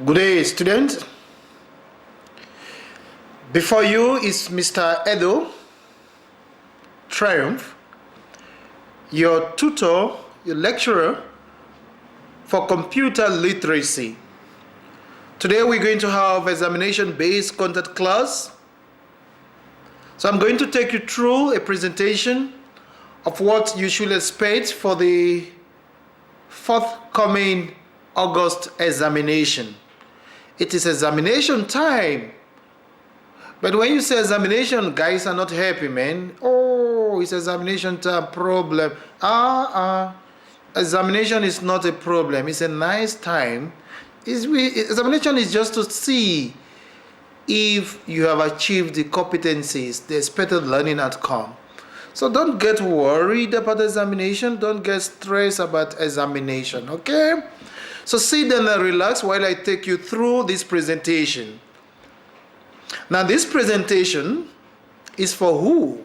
Good day, students. Before you is Mr. Edo Triumph, your tutor, your lecturer for computer literacy. Today we're going to have examination-based content class. So I'm going to take you through a presentation of what you should expect for the forthcoming August examination. It is examination time. But when you say examination, guys are not happy, man. Oh, it's examination time problem. Examination is not a problem. It's a nice time. Examination is just to see if you have achieved the competencies, the expected learning outcome. So don't get worried about examination. Don't get stressed about examination, okay? So sit down and relax while I take you through this presentation. Now this presentation is for who?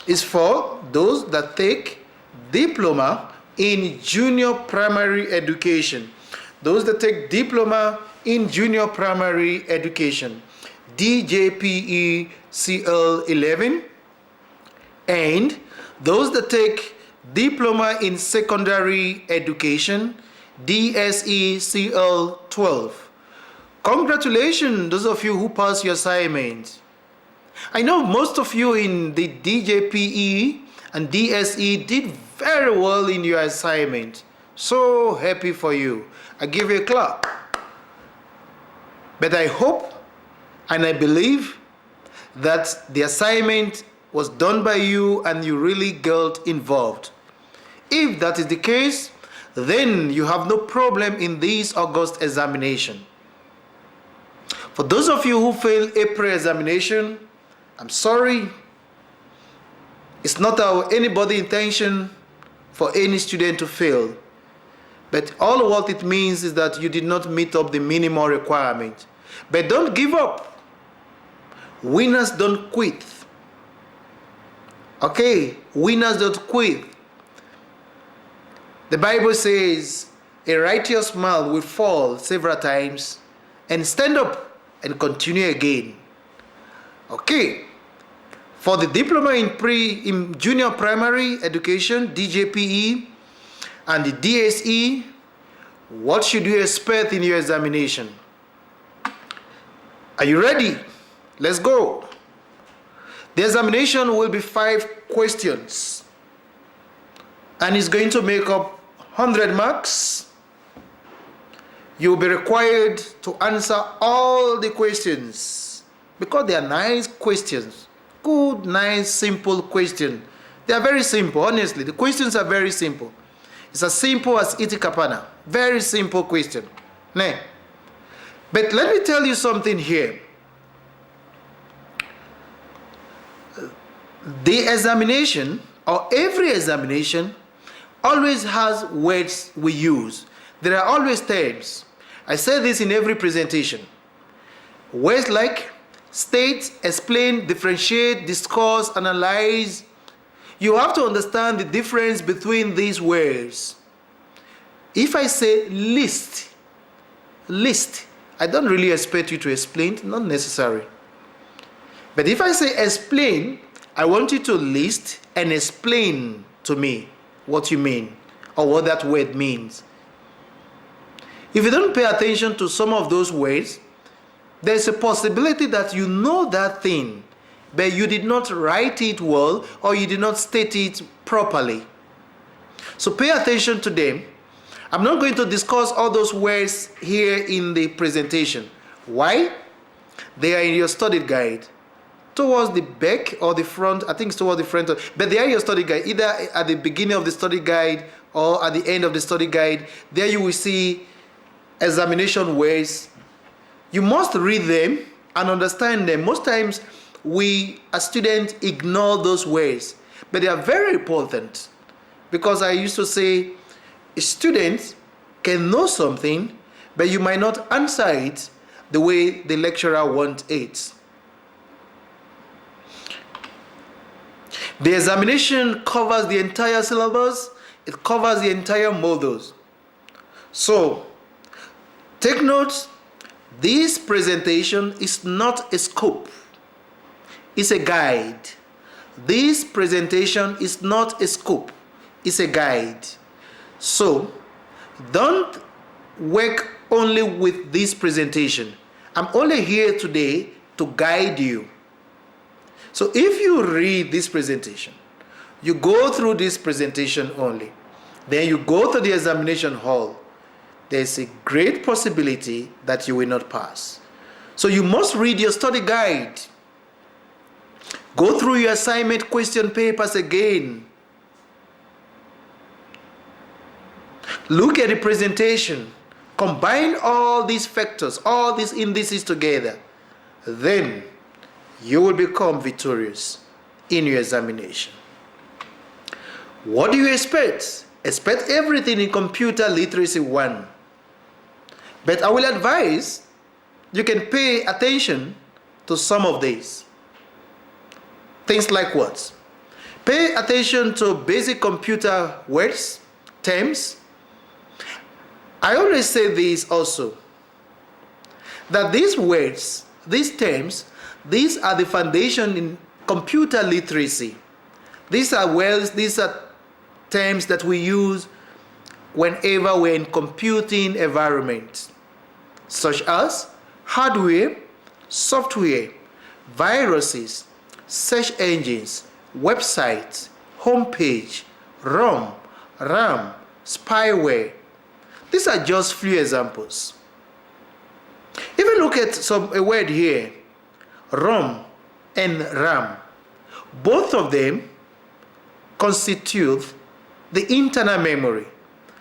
It's for those that take diploma in junior primary education. Those that take diploma in junior primary education. DJPE-CL11. And those that take diploma in secondary education, DES-CL12. Congratulations, those of you who passed your assignment. I know most of you in the DJPE and DSE did very well in your assignment. So happy for you. I give you a clap. But I hope and I believe that the assignment was done by you and you really got involved. If that is the case, then you have no problem in this August examination. For those of you who failed April examination, I'm sorry. It's not anybody's intention for any student to fail. But all what it means is that you did not meet up the minimum requirement. But don't give up. Winners don't quit. Okay, winners don't quit. The Bible says a righteous man will fall several times and stand up and continue again. Okay, for the diploma in junior primary education, DJPE, and the DSE, what should you expect in your examination? Are you ready? Let's go. The examination will be 5 questions, and it's going to make up 100 marks. You'll be required to answer all the questions because they are nice questions. Good, nice, simple questions. They are very simple, honestly. The questions are very simple. It's as simple as itikapana. Very simple question. Nah. But let me tell you something here. The examination, or every examination, always has words we use. There are always terms. I say this in every presentation. Words like state, explain, differentiate, discuss, analyze. You have to understand the difference between these words. If I say list, I don't really expect you to explain, not necessary. But if I say explain, I want you to list and explain to me what you mean or what that word means. If you don't pay attention to some of those words, there's a possibility that you know that thing, but you did not write it well or you did not state it properly. So pay attention to them. I'm not going to discuss all those words here in the presentation. Why? They are in your study guide. Towards the back or the front, I think it's towards the front, but they are your study guide, either at the beginning of the study guide or at the end of the study guide. There you will see examination words. You must read them and understand them. Most times we as students ignore those words, but they are very important because I used to say students can know something, but you might not answer it the way the lecturer wants it. The examination covers the entire syllabus. It covers the entire modules. So Take note, this presentation is not a scope, it's a guide. This presentation is not a scope, it's a guide. So don't work only with this presentation. I'm only here today to guide you. So if you read this presentation, you go through this presentation only, then you go to the examination hall, there's a great possibility that you will not pass. So you must read your study guide. Go through your assignment question papers again. Look at the presentation. Combine all these factors, all these indices together. Then you will become victorious in your examination. What do you expect? Expect everything in Computer Literacy 1. But I will advise you can pay attention to some of these. Things like what? Pay attention to basic computer words, terms. I always say this also, that these words, these terms, these are the foundation in computer literacy. These are words, these are terms that we use whenever we're in computing environment, such as hardware, software, viruses, search engines, websites, homepage, ROM, RAM, spyware. These are just few examples. If you look at a word here, ROM and RAM, both of them constitute the internal memory.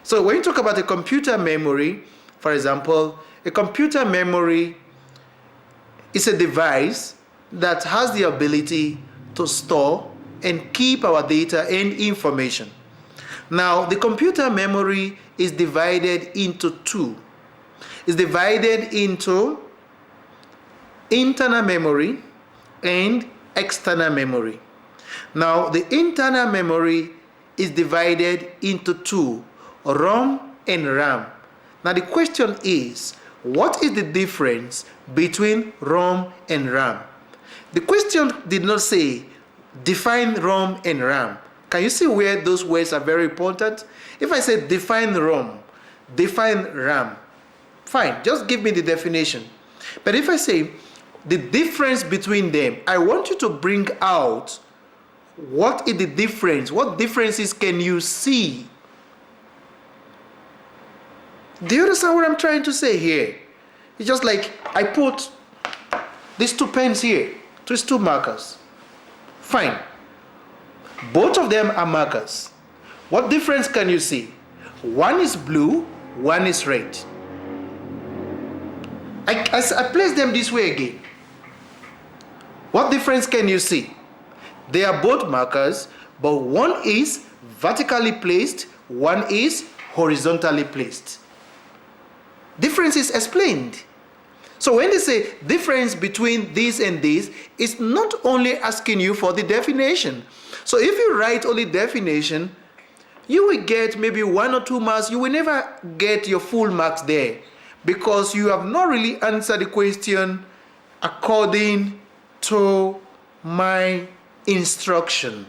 So when you talk about a computer memory, for example, a computer memory is a device that has the ability to store and keep our data and information. Now, the computer memory is divided into two. It's divided into internal memory and external memory. Now, the internal memory is divided into two, ROM and RAM. Now, the question is, what is the difference between ROM and RAM? The question did not say define ROM and RAM. Can you see where those words are very important? If I say define ROM, define RAM, fine, just give me the definition. But if I say the difference between them, I want you to bring out what is the difference, what differences can you see? Do you understand what I'm trying to say here? It's just like I put these two pens here, these two markers. Fine. Both of them are markers. What difference can you see? One is blue, one is red. I place them this way again. What difference can you see? They are both markers, but one is vertically placed, one is horizontally placed. Difference is explained. So when they say difference between this and this, it's not only asking you for the definition. So if you write only definition, you will get maybe 1 or 2 marks. You will never get your full marks there because you have not really answered the question according to my instruction.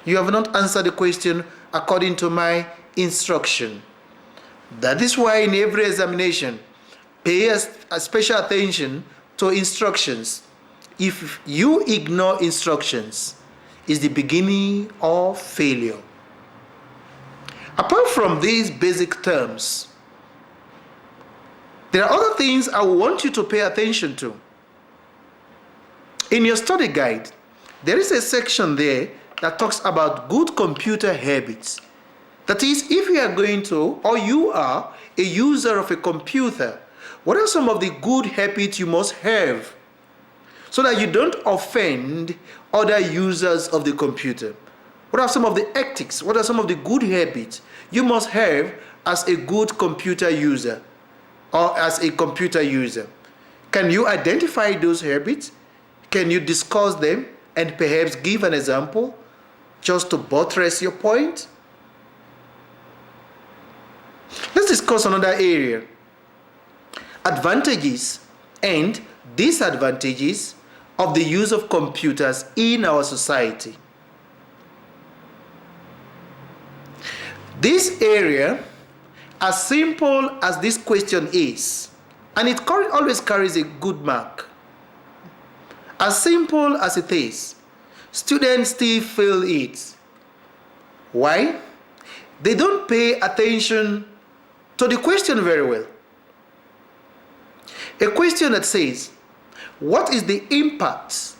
You have not answered the question according to my instruction. That is why in every examination, pay a special attention to instructions. If you ignore instructions, it's the beginning of failure. Apart from these basic terms, there are other things I want you to pay attention to. In your study guide, there is a section there that talks about good computer habits. That is, if you are going to, or you are a user of a computer, what are some of the good habits you must have so that you don't offend other users of the computer? What are some of the ethics? What are some of the good habits you must have as a good computer user or as a computer user? Can you identify those habits? Can you discuss them and perhaps give an example just to buttress your point? Let's discuss another area. advantages and disadvantages of the use of computers in our society. This area, as simple as this question is, and it always carries a good mark, as simple as it is, students still fail it. Why? They don't pay attention to the question very well. A question that says, what is the impact?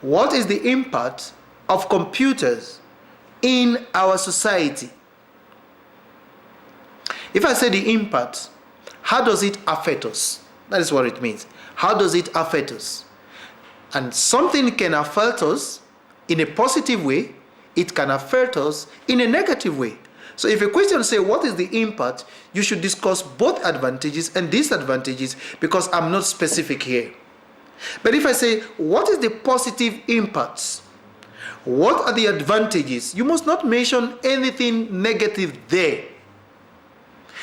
What is the impact of computers in our society? If I say the impact, how does it affect us? That is what it means. How does it affect us? And something can affect us in a positive way, it can affect us in a negative way. So if a question says, what is the impact? You should discuss both advantages and disadvantages, because I'm not specific here. But if I say, what is the positive impacts? What are the advantages? You must not mention anything negative there.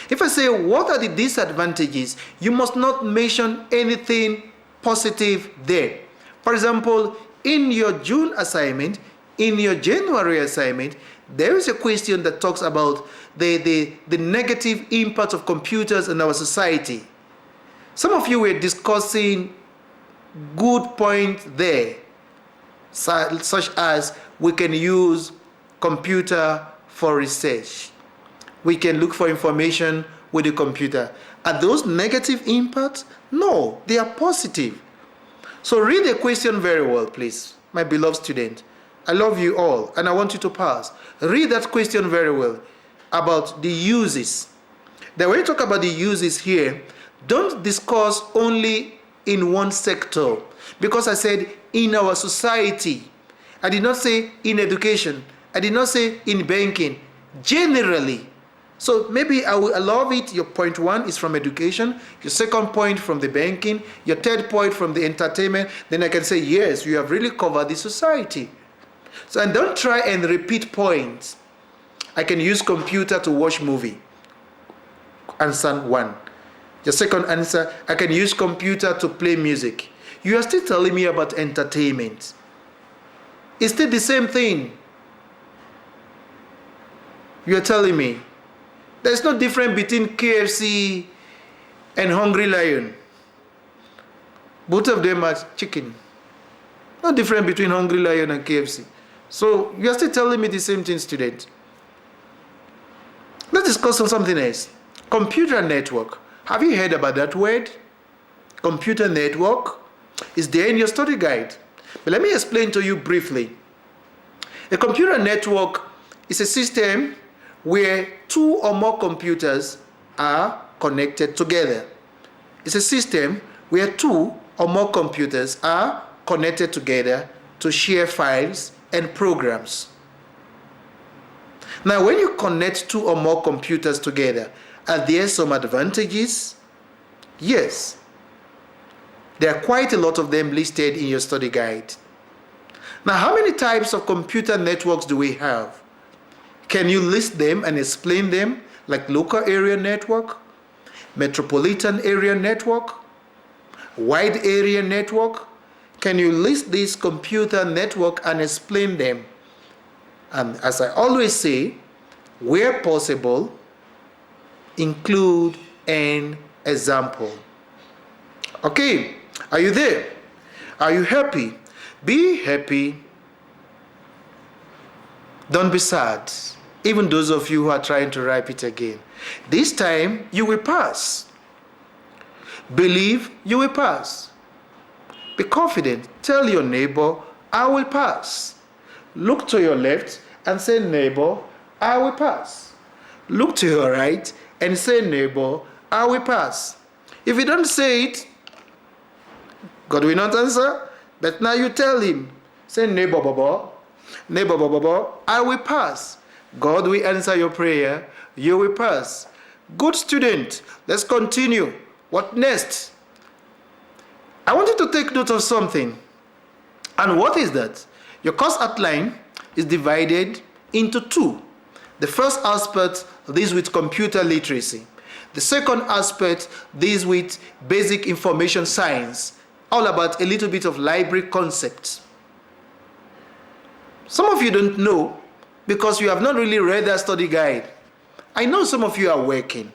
If I say, what are the disadvantages? You must not mention anything positive there. For example, in your June assignment, in your January assignment, there is a question that talks about the negative impact of computers in our society. Some of you were discussing good points there, such as we can use computer for research. We can look for information with the computer. Are those negative impacts? No, they are positive. So read the question very well, please, my beloved student. I love you all, and I want you to pass. Read that question very well about the uses. Then when you talk about the uses here, don't discuss only in one sector, because I said in our society. I did not say in education. I did not say in banking. Generally. So maybe I will allow it. Your point one is from education, your second point from the banking, your third point from the entertainment. Then I can say, yes, you have really covered the society. So, and don't try and repeat points. I can use computer to watch movie. Answer one. Your second answer, I can use computer to play music. You are still telling me about entertainment. It's still the same thing. You are telling me there's no difference between KFC and Hungry Lion. Both of them are chicken. No difference between Hungry Lion and KFC. So you are still telling me the same thing, student. Let's discuss on something else. Computer network. Have you heard about that word? Computer network is there in your study guide. But let me explain to you briefly. A computer network is a system where two or more computers are connected together. It's a system where two or more computers are connected together to share files and programs. Now, when you connect two or more computers together, are there some advantages? Yes. There are quite a lot of them listed in your study guide. Now, how many types of computer networks do we have? Can you list them and explain them, like local area network, metropolitan area network, wide area network? Can you list this computer network and explain them? And as I always say, where possible, include an example. Okay, are you there? Are you happy? Be happy. Don't be sad. Even those of you who are trying to write it again. This time, you will pass. Believe you will pass. Be confident. Tell your neighbor, I will pass. Look to your left and say, neighbor, I will pass. Look to your right and say, neighbor, I will pass. If you don't say it, God will not answer. But now you tell him, say, neighbor, I will pass. God will answer your prayer. You will pass. Good student. Let's continue. What next? I want you to take note of something. And what is that? Your course outline is divided into two. The first aspect deals with computer literacy. The second aspect deals with basic information science, all about a little bit of library concepts. Some of you don't know because you have not really read that study guide. I know some of you are working.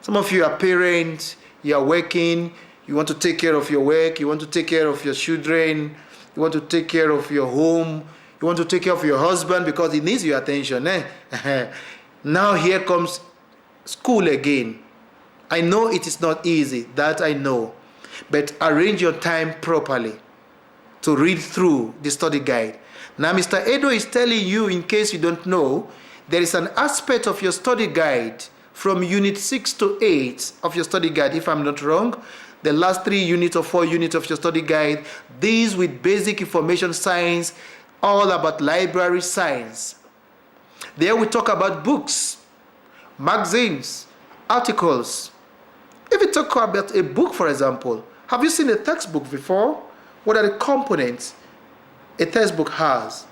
Some of you are parents, you are working, you want to take care of your work, you want to take care of your children, you want to take care of your home, you want to take care of your husband because he needs your attention. Now here comes school again. I know it is not easy, that I know. But arrange your time properly to read through the study guide. Now Mr. Edo is telling you, in case you don't know, there is an aspect of your study guide from unit 6 to 8 of your study guide, if I'm not wrong. The last 3 units or 4 units of your study guide deals with basic information science, all about library science. There we talk about books, magazines, articles. If you talk about a book, for example, have you seen a textbook before? What are the components a textbook has?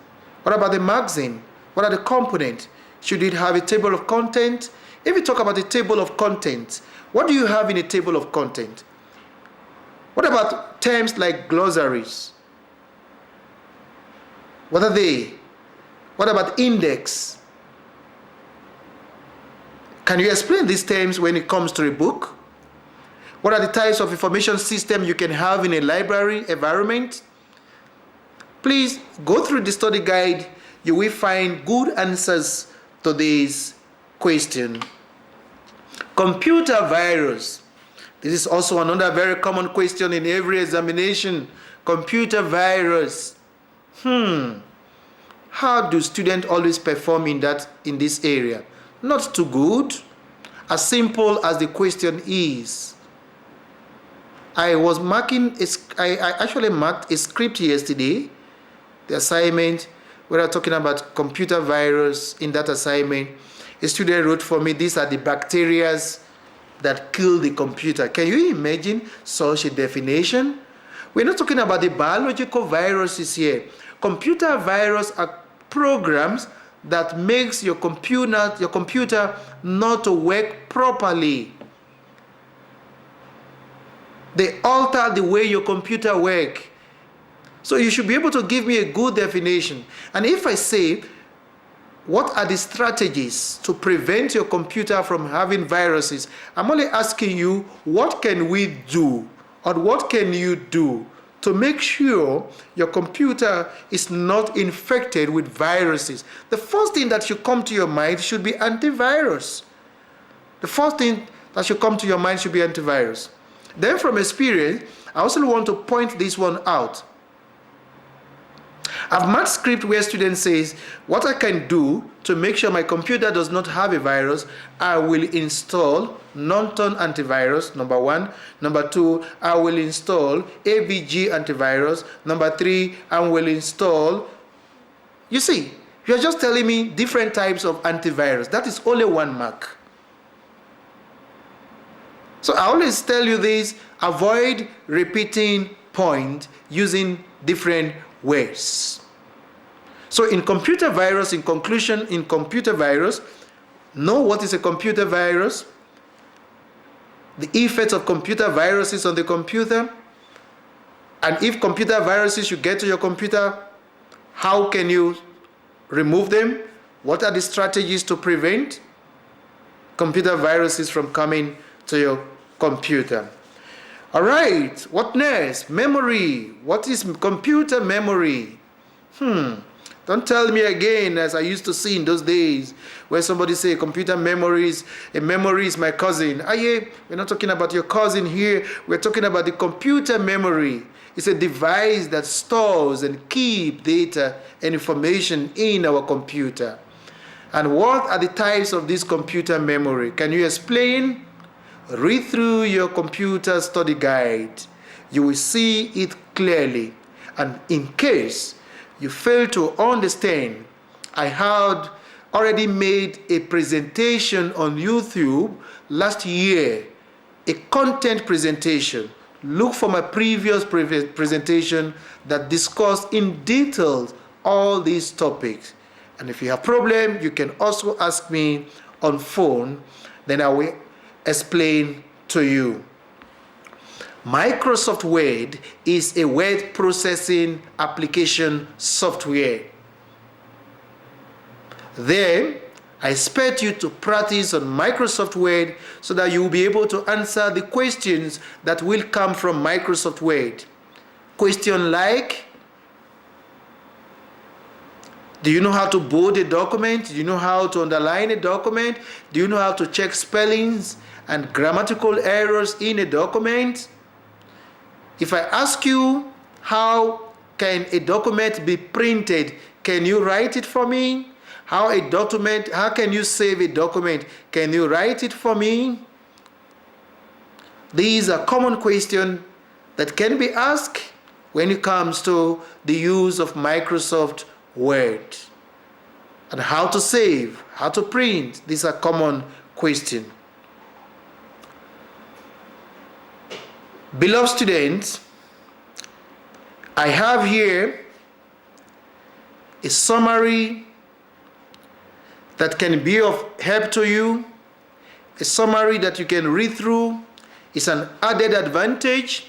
What about the magazine? What are the components? Should it have a table of content? If you talk about the table of content, what do you have in a table of content? What about terms like glossaries? What are they? What about index? Can you explain these terms when it comes to a book? What are the types of information system you can have in a library environment? Please go through the study guide. You will find good answers to this question. Computer virus. This is also another very common question in every examination. Computer virus. How do students always perform in this area? Not too good. As simple as the question is. I actually marked a script yesterday. The assignment, we are talking about computer virus. In that assignment, a student wrote for me, these are the bacteria that kill the computer. Can you imagine such a definition? We're not talking about the biological viruses here. Computer virus are programs that makes your computer not to work properly. They alter the way your computer works. So you should be able to give me a good definition. And if I say, what are the strategies to prevent your computer from having viruses? I'm only asking you, what can we do? Or what can you do to make sure your computer is not infected with viruses? The first thing that should come to your mind should be antivirus. The first thing that should come to your mind should be antivirus. Then from experience, I also want to point this one out. I've marked script where student says, what I can do to make sure my computer does not have a virus, I will install Norton antivirus, number 1. Number 2, I will install AVG antivirus. Number 3, I will install. You see, you're just telling me different types of antivirus. That is only 1 mark. So I always tell you this, avoid repeating point using different words. So in computer virus, in conclusion, in computer virus, know what is a computer virus, the effects of computer viruses on the computer, and if computer viruses should get to your computer, how can you remove them? What are the strategies to prevent computer viruses from coming to your computer? All right, what next? Memory. What is computer memory? Don't tell me again, as I used to see in those days, where somebody say computer memories, a memory is my cousin. Yeah, we're not talking about your cousin here. We're talking about the computer memory. It's a device that stores and keeps data and information in our computer. And what are the types of this computer memory? Can you explain? Read through your computer study guide. You will see it clearly. And in case you fail to understand, I had already made a presentation on YouTube last year, a content presentation. Look for my previous presentation that discussed in detail all these topics. And if you have problem, you can also ask me on phone. Then I will explain to you. Microsoft Word is a word processing application software. There, I expect you to practice on Microsoft Word so that you will be able to answer the questions that will come from Microsoft Word. Question like, do you know how to bold a document? Do you know how to underline a document? Do you know how to check spellings and grammatical errors in a document? If I ask you, how can a document be printed? Can you write it for me? How can you save a document? Can you write it for me? These are common questions that can be asked when it comes to the use of Microsoft Word. And how to save, how to print, these are common questions. Beloved students, I have here a summary that can be of help to you, a summary that you can read through. It's an added advantage.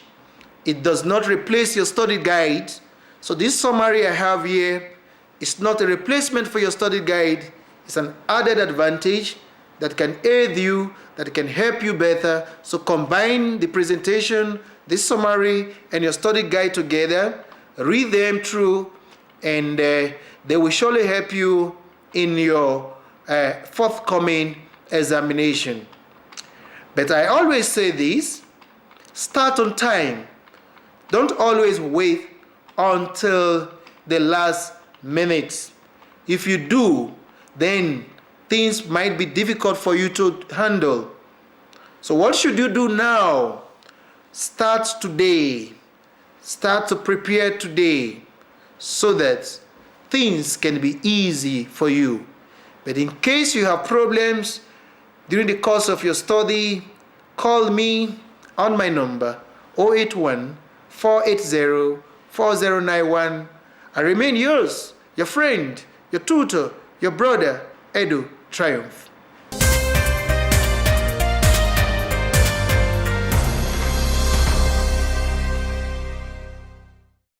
It does not replace your study guide. So this summary I have here is not a replacement for your study guide. It's an added advantage that can aid you, that can help you better. So combine the presentation, this summary, and your study guide together. Read them through, and they will surely help you in your forthcoming examination. But I always say this: start on time. Don't always wait until the last minute. If you do, then things might be difficult for you to handle. So what should you do now? Start today. Start to prepare today so that things can be easy for you. But in case you have problems during the course of your study, call me on my number 081-480-4091. I remain yours, your friend, your tutor, your brother, Edu Triumph.